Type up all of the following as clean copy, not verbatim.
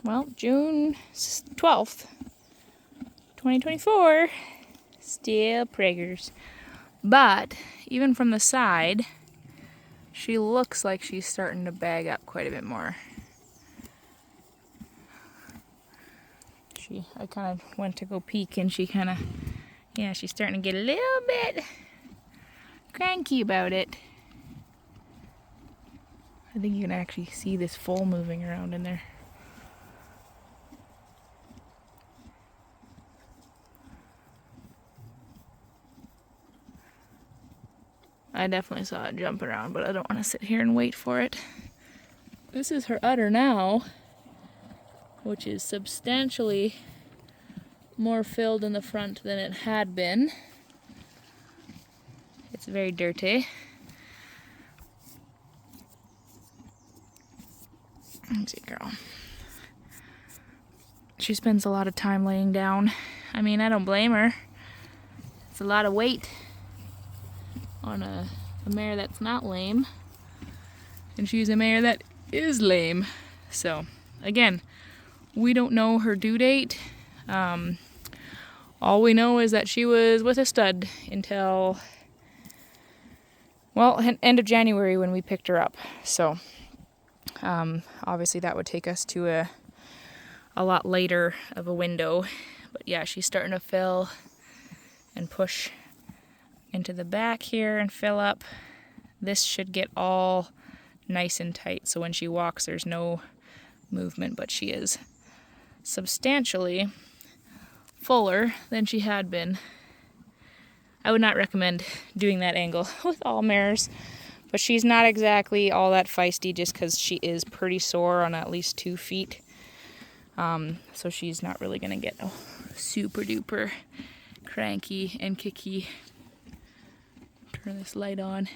well, June 12th, 2024. Still preggers. But even from the side, she looks like she's starting to bag up quite a bit more. I kind of went to go peek and she kind of, yeah, she's starting to get a little bit cranky about it. I think you can actually see this foal moving around in there. I definitely saw it jump around, but I don't want to sit here and wait for it. This is her udder now, which is substantially more filled in the front than it had been. It's very dirty. Let's see, girl. She spends a lot of time laying down. I mean, I don't blame her. It's a lot of weight on a mare that's not lame. And she's a mare that is lame. So, again, we don't know her due date. All we know is that she was with a stud until, well, end of January when we picked her up. So, obviously that would take us to a lot later of a window. But yeah, she's starting to fill and push into the back here and fill up. This should get all nice and tight, so when she walks there's no movement, but she is substantially fuller than she had been. I would not recommend doing that angle with all mares, but she's not exactly all that feisty just because she is pretty sore on at least 2 feet. So she's not really going to get super duper cranky and kicky. Turn this light on.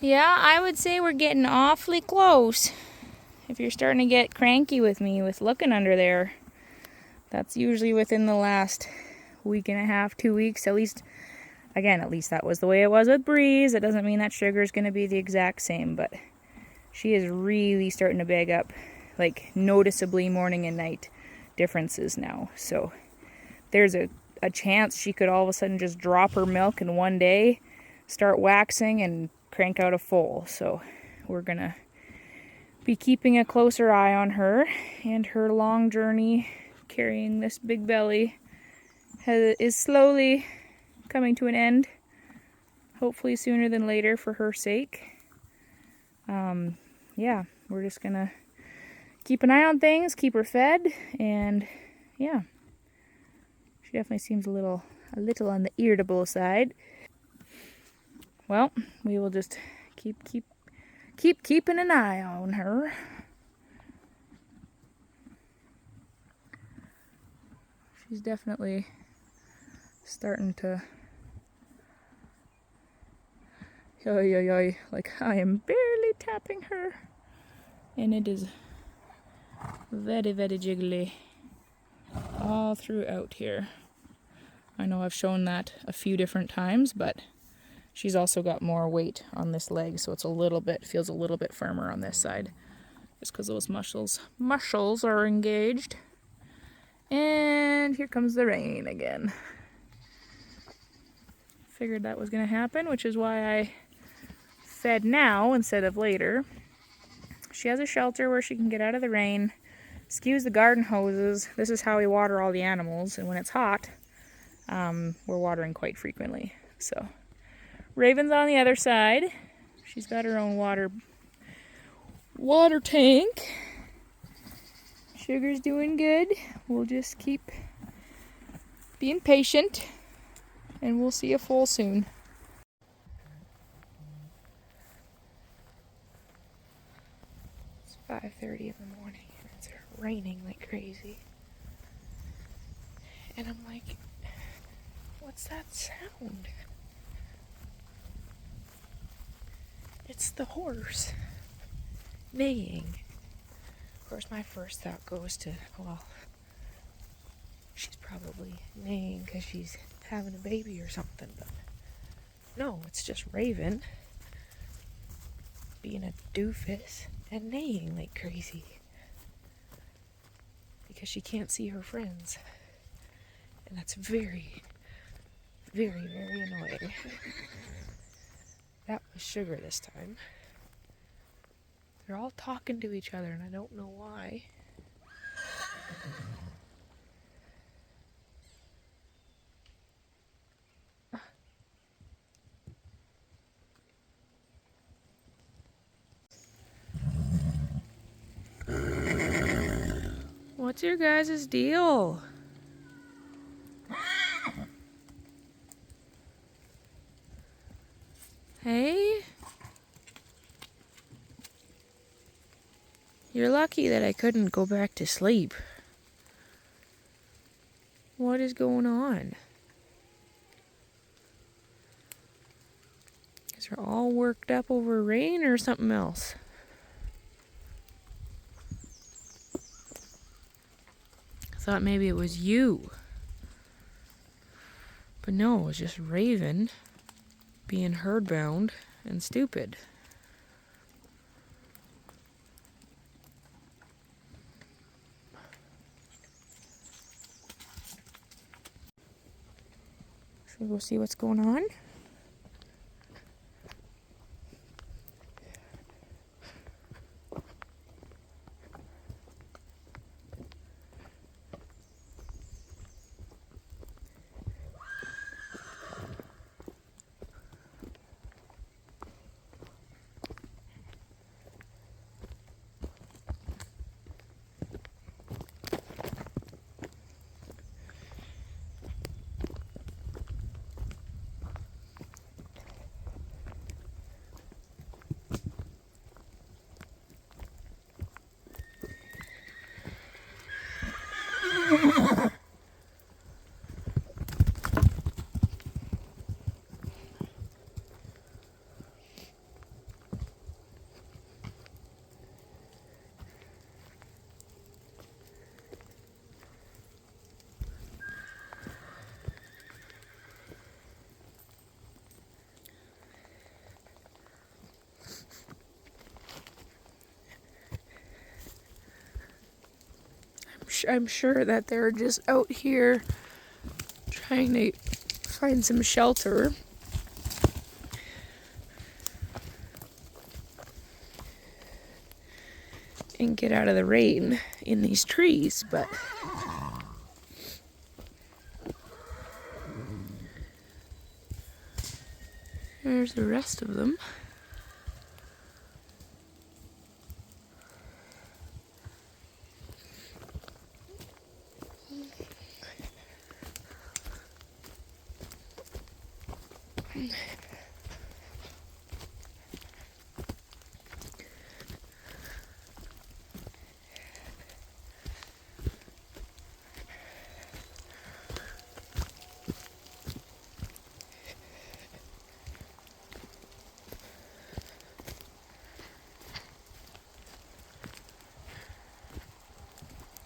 Yeah, I would say we're getting awfully close. If you're starting to get cranky with me with looking under there, that's usually within the last week and a half, 2 weeks. At least that was the way it was with Breeze. It doesn't mean that Sugar's going to be the exact same, but she is really starting to bag up, like noticeably morning and night differences now. So there's a chance she could all of a sudden just drop her milk in one day, start waxing, and crank out a foal. So we're going to be keeping a closer eye on her, and her long journey carrying this big belly is slowly coming to an end, hopefully sooner than later for her sake. Yeah, we're just gonna keep an eye on things, keep her fed, and yeah, she definitely seems a little on the irritable side. Well, we will just keep keeping an eye on her. She's definitely starting to like I am barely tapping her, and it is very, very jiggly all throughout here. I know I've shown that a few different times, but she's also got more weight on this leg, so feels a little bit firmer on this side, just because those muscles are engaged. And here comes the rain again. Figured that was going to happen, which is why I fed now instead of later. She has a shelter where she can get out of the rain, skews the garden hoses. This is how we water all the animals, and when it's hot, we're watering quite frequently. So Raven's on the other side. She's got her own water tank. Sugar's doing good. We'll just keep being patient, and we'll see a foal soon. It's 5:30 in the morning, and it's raining like crazy. And I'm like, what's that sound? It's the horse neighing. course, my first thought goes to, well, she's probably neighing because she's having a baby or something, but no, it's just Raven being a doofus and neighing like crazy because she can't see her friends, and that's very, very, very annoying. That was Sugar this time. They're all talking to each other and I don't know why. What's your guys' deal? Hey? You're lucky that I couldn't go back to sleep. What is going on? Is they're all worked up over rain or something else? I thought maybe it was you. But no, it was just Raven being herdbound and stupid. Should we go see what's going on? I'm sure that they're just out here trying to find some shelter. And get out of the rain in these trees, but there's the rest of them.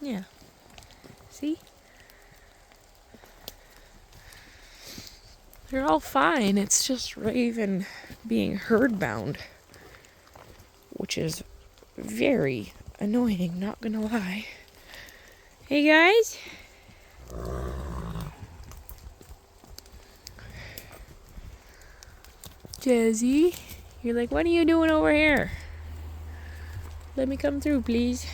Yeah. See? They're all fine. It's just Raven being herd-bound, which is very annoying, not gonna lie. Hey guys? Jazzy, you're like, what are you doing over here? Let me come through, please.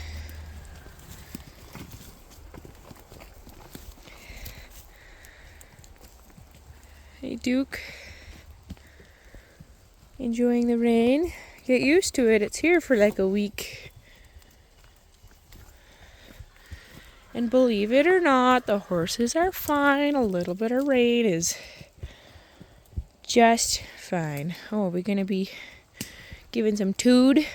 Hey Duke, enjoying the rain? Get used to it, it's here for like a week. And believe it or not, the horses are fine. A little bit of rain is just fine. Oh, are we gonna be giving some tood?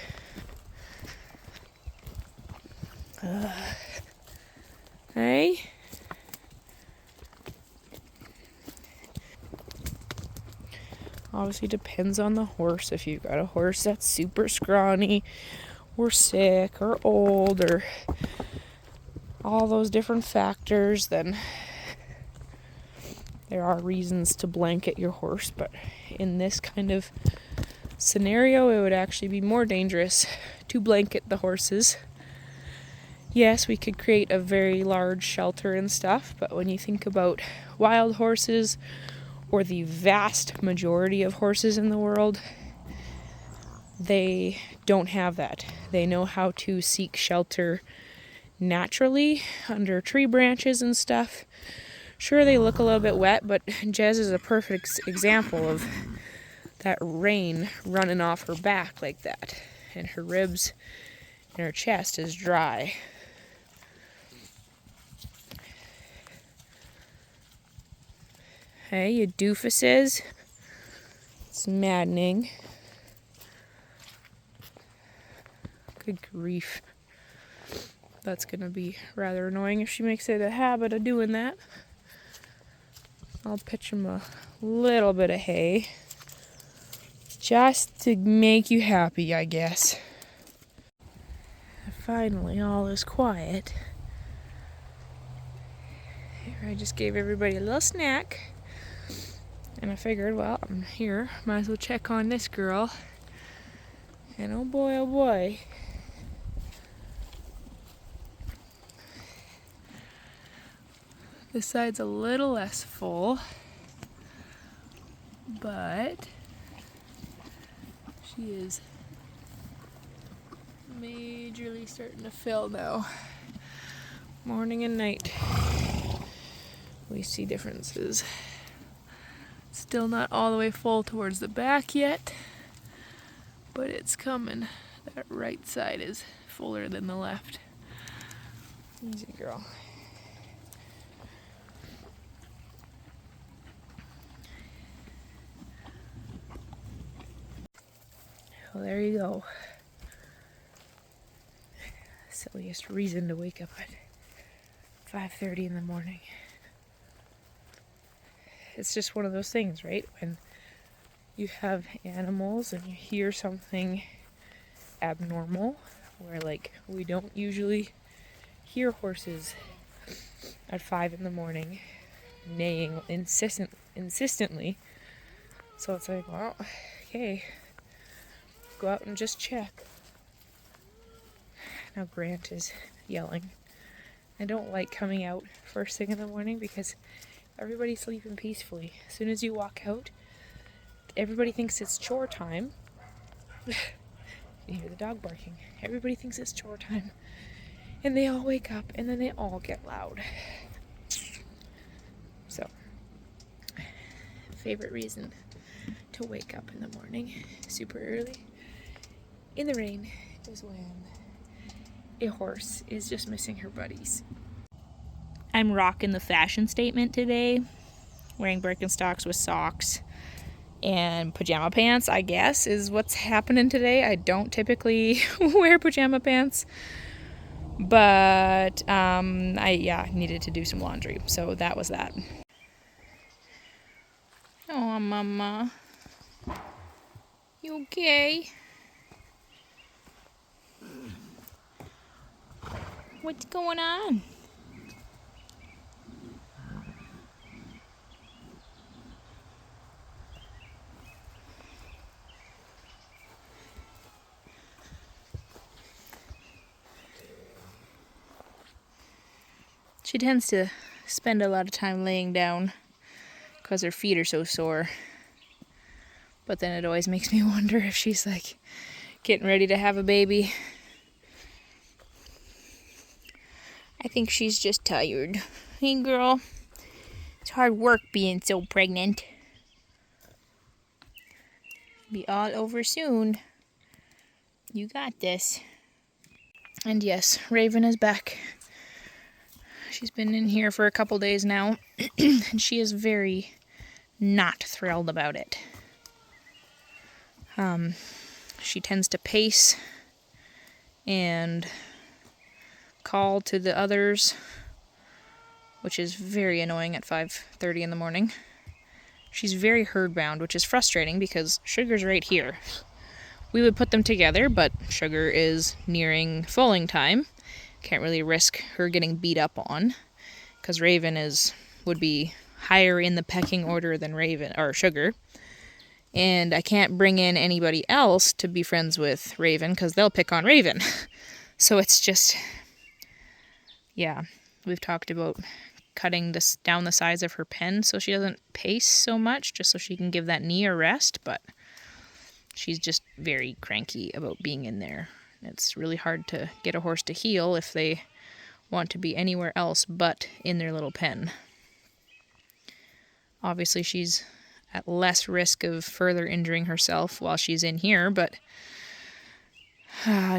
Hey? Obviously depends on the horse. If you've got a horse that's super scrawny we're sick or old or all those different factors, then there are reasons to blanket your horse. But in this kind of scenario, it would actually be more dangerous to blanket the horses. Yes, we could create a very large shelter and stuff, but when you think about wild horses or the vast majority of horses in the world, they don't have that. They know how to seek shelter naturally under tree branches and stuff. Sure, they look a little bit wet, but Jez is a perfect example of that rain running off her back like that, and her ribs and her chest is dry. Hey, you doofuses. It's maddening. Good grief. That's gonna be rather annoying if she makes it a habit of doing that. I'll pitch him a little bit of hay. Just to make you happy, I guess. Finally, all is quiet. Here, I just gave everybody a little snack. And I figured, well, I'm here. Might as well check on this girl. And oh boy. This side's a little less full. But she is majorly starting to fill now. Morning and night. We see differences. Still not all the way full towards the back yet, but it's coming. That right side is fuller than the left. Easy, girl. Well, there you go. Silliest reason to wake up at 5:30 in the morning. It's just one of those things, right? When you have animals and you hear something abnormal, where like we don't usually hear horses at 5 in the morning neighing insistently. So it's like, well, okay, go out and just check. Now Grant is yelling. I don't like coming out first thing in the morning because everybody's sleeping peacefully. As soon as you walk out, everybody thinks it's chore time. You hear the dog barking. Everybody thinks it's chore time. And they all wake up and then they all get loud. So, favorite reason to wake up in the morning super early in the rain is when a horse is just missing her buddies. I'm rocking the fashion statement today, wearing Birkenstocks with socks and pajama pants, I guess, is what's happening today. I don't typically wear pajama pants, but I needed to do some laundry, so that was that. Oh, Mama. You okay? What's going on? She tends to spend a lot of time laying down because her feet are so sore. But then it always makes me wonder if she's like getting ready to have a baby. I think she's just tired. Hey, girl. It's hard work being so pregnant. Be all over soon. You got this. And yes, Raven is back. She's been in here for a couple days now, and she is very not thrilled about it. She tends to pace and call to the others, which is very annoying at 5:30 in the morning. She's very herd bound, which is frustrating because Sugar's right here. We would put them together, but Sugar is nearing foaling time. Can't really risk her getting beat up on, because Raven would be higher in the pecking order than Raven or Sugar. And I can't bring in anybody else to be friends with Raven, because they'll pick on Raven. So it's just, yeah, we've talked about cutting this down the size of her pen so she doesn't pace so much, just so she can give that knee a rest, but she's just very cranky about being in there. It's really hard to get a horse to heel if they want to be anywhere else but in their little pen. Obviously, she's at less risk of further injuring herself while she's in here, but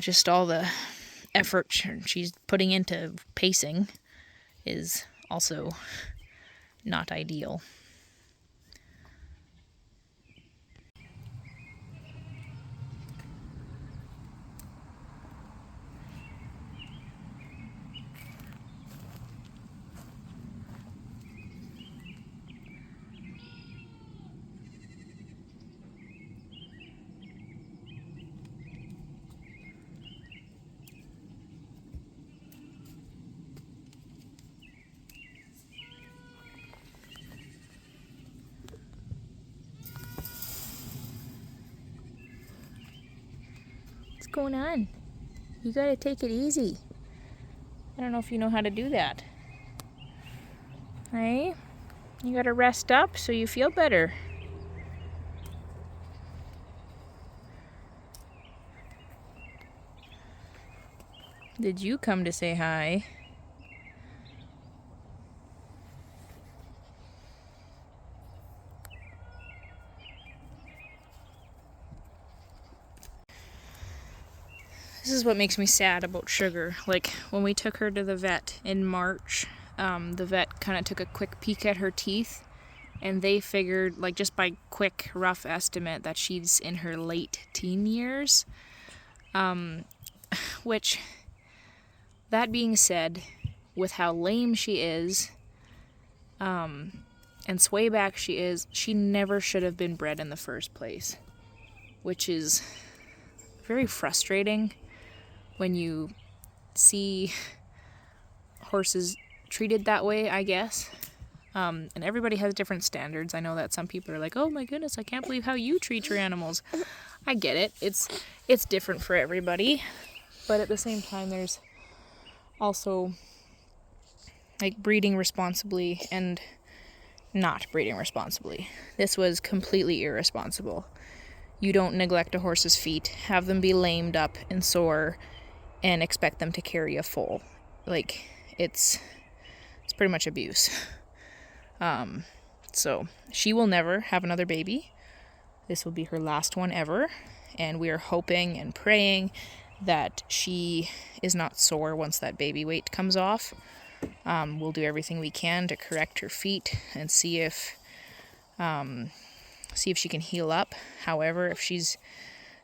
just all the effort she's putting into pacing is also not ideal. What's going on? You gotta take it easy. I don't know if you know how to do that. Hey? You gotta rest up so you feel better. Did you come to say hi? This is what makes me sad about Sugar. Like, when we took her to the vet in March, the vet kind of took a quick peek at her teeth, and they figured, like, just by quick, rough estimate, that she's in her late teen years. Which, that being said, with how lame she is, and swayback she is, she never should have been bred in the first place. Which is very frustrating when you see horses treated that way, I guess. And everybody has different standards. I know that some people are like, oh my goodness, I can't believe how you treat your animals. I get it. It's different for everybody. But at the same time, there's also like breeding responsibly and not breeding responsibly. This was completely irresponsible. You don't neglect a horse's feet, have them be lamed up and sore, and expect them to carry a foal. Like, it's pretty much abuse. So she will never have another baby. This will be her last one ever, and we are hoping and praying that she is not sore once that baby weight comes off. We'll do everything we can to correct her feet and see if she can heal up. However, if she's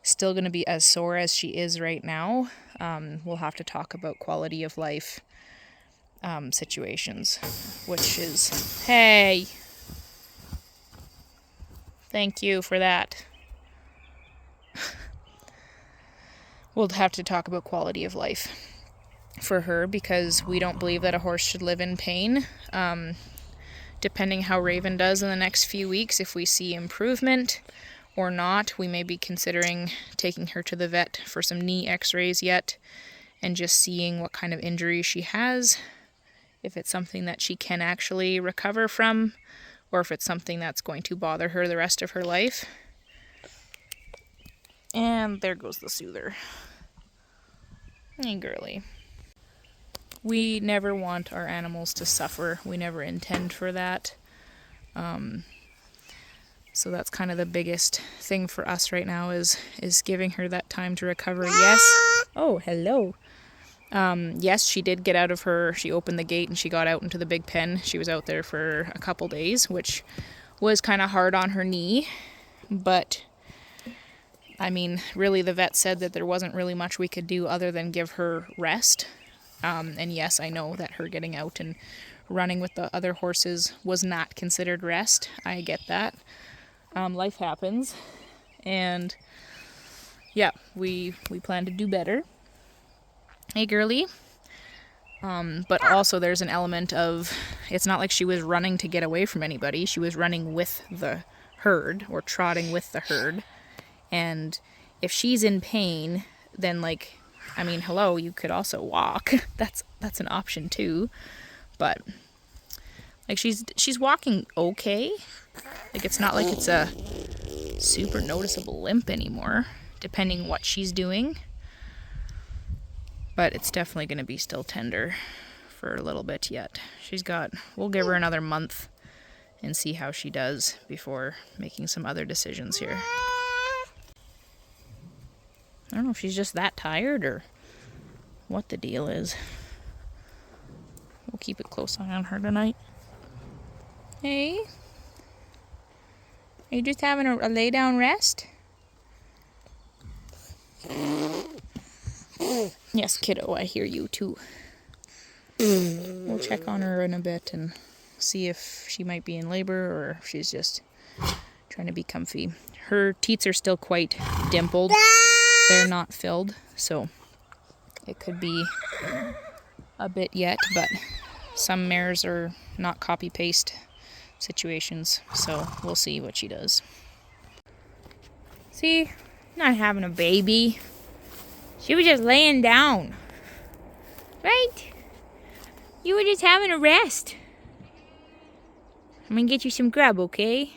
still going to be as sore as she is right now, we'll have to talk about quality of life situations, which is, hey, thank you for that. We'll have to talk about quality of life for her, because we don't believe that a horse should live in pain. Depending how Raven does in the next few weeks, if we see improvement or not, we may be considering taking her to the vet for some knee x-rays yet and just seeing what kind of injury she has, if it's something that she can actually recover from, or if it's something that's going to bother her the rest of her life. And there goes the soother. Hey, girly. We never want our animals to suffer. We never intend for that. So that's kind of the biggest thing for us right now is giving her that time to recover. Yes. Oh, hello. Yes, she did get out of her, she opened the gate and she got out into the big pen. She was out there for a couple days, which was kind of hard on her knee. But, I mean, really the vet said that there wasn't really much we could do other than give her rest. And yes, I know that her getting out and running with the other horses was not considered rest. I get that. Life happens. And yeah, we plan to do better. Hey, girly. But also there's an element of, it's not like she was running to get away from anybody. She was running with the herd, or trotting with the herd. And if she's in pain, then like, I mean, hello, you could also walk. That's an option too. But like she's walking okay. Like it's not like it's a super noticeable limp anymore, depending what she's doing. But it's definitely going to be still tender for a little bit yet. We'll give her another month and see how she does before making some other decisions here. I don't know if she's just that tired or what the deal is. We'll keep a close eye on her tonight. Hey? Are you just having a lay down rest? Yes, kiddo, I hear you too. We'll check on her in a bit and see if she might be in labor or if she's just trying to be comfy. Her teats are still quite dimpled. They're not filled, so it could be a bit yet, but some mares are not copy-paste situations, so we'll see what she does. See, not having a baby. She was just laying down, right? You were just having a rest. I'm gonna get you some grub, okay?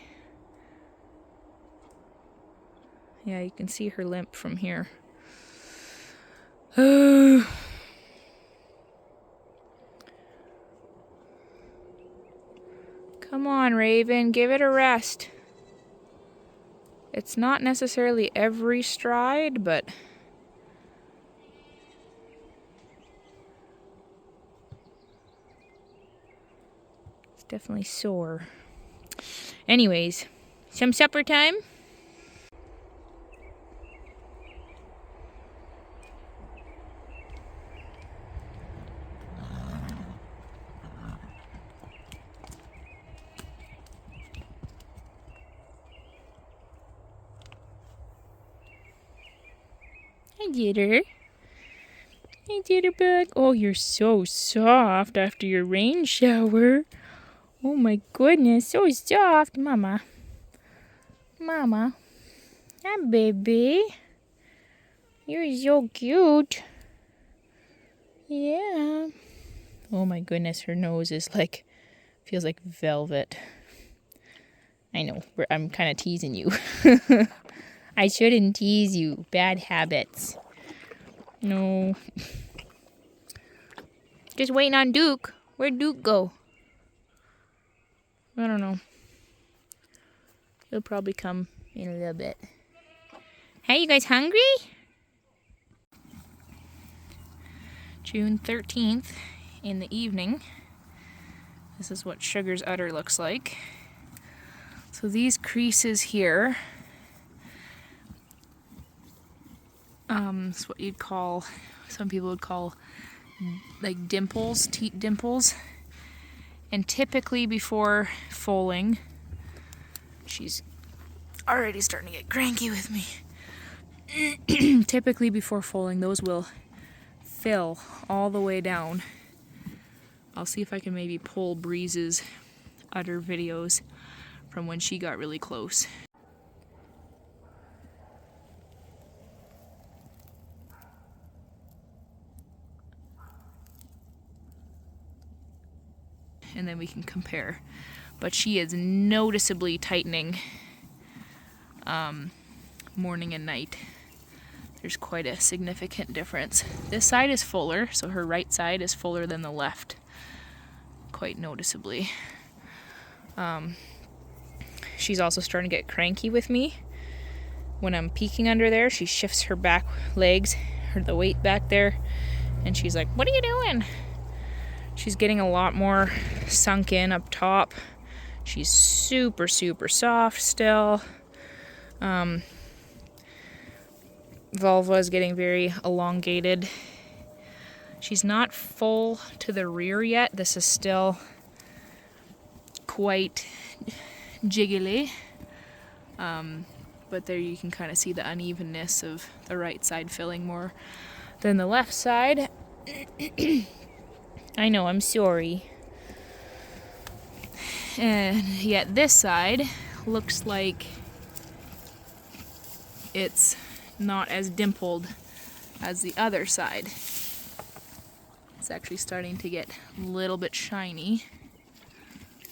Yeah, you can see her limp from here. Come on, Raven, give it a rest. It's not necessarily every stride, but it's definitely sore. Anyways, some supper time? Hi, Udder. Hey, Jitterbug. Oh, you're so soft after your rain shower. Oh my goodness, so soft. Mama. Mama. Hi, baby. You're so cute. Yeah. Oh my goodness, her nose is like, feels like velvet. I know, I'm kind of teasing you. I shouldn't tease you. Bad habits. No. Just waiting on Duke. Where'd Duke go? I don't know. He'll probably come in a little bit. Hey, you guys hungry? June 13th in the evening. This is what Sugar's udder looks like. So these creases here, is what you'd call, some people would call like dimples, teat dimples. And typically before foaling, she's already starting to get cranky with me. Typically before foaling, those will fill all the way down. I'll see if I can maybe pull Breeze's udder videos from when she got really close. And then we can compare. But she is noticeably tightening morning and night. There's quite a significant difference. This side is fuller, so her right side is fuller than the left, quite noticeably. She's also starting to get cranky with me. When I'm peeking under there, she shifts her back legs, the weight back there, and she's like, "What are you doing?" She's getting a lot more sunk in up top. She's super, super soft still. Vulva is getting very elongated. She's not full to the rear yet. This is still quite jiggly. but there you can kind of see the unevenness of the right side filling more than the left side. I know, I'm sorry. And yet this side looks like it's not as dimpled as the other side. It's actually starting to get a little bit shiny,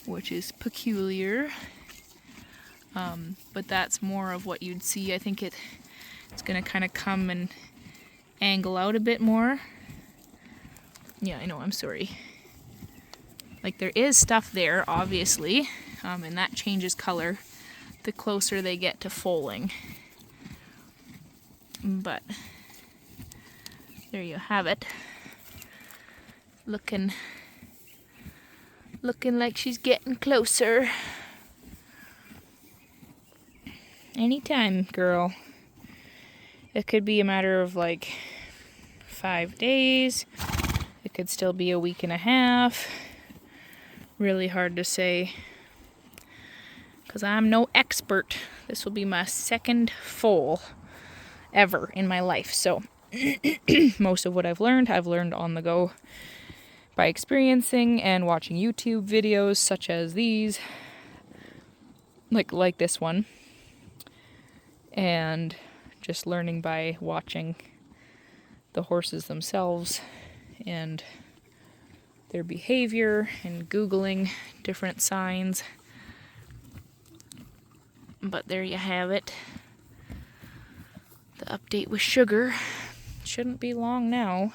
which is peculiar. But that's more of what you'd see. I think it's gonna kind of come and angle out a bit more. Yeah, I know, I'm sorry. Like, there is stuff there, obviously, and that changes color the closer they get to foaling. But there you have it. Looking like she's getting closer. Anytime, girl. It could be a matter of like 5 days. It could still be a week and a half. Really hard to say, because I'm no expert. This will be my second foal ever in my life. So most of what I've learned on the go by experiencing and watching YouTube videos such as these, like this one, and just learning by watching the horses themselves and their behavior and Googling different signs. But there you have it. The update with Sugar. Shouldn't be long now.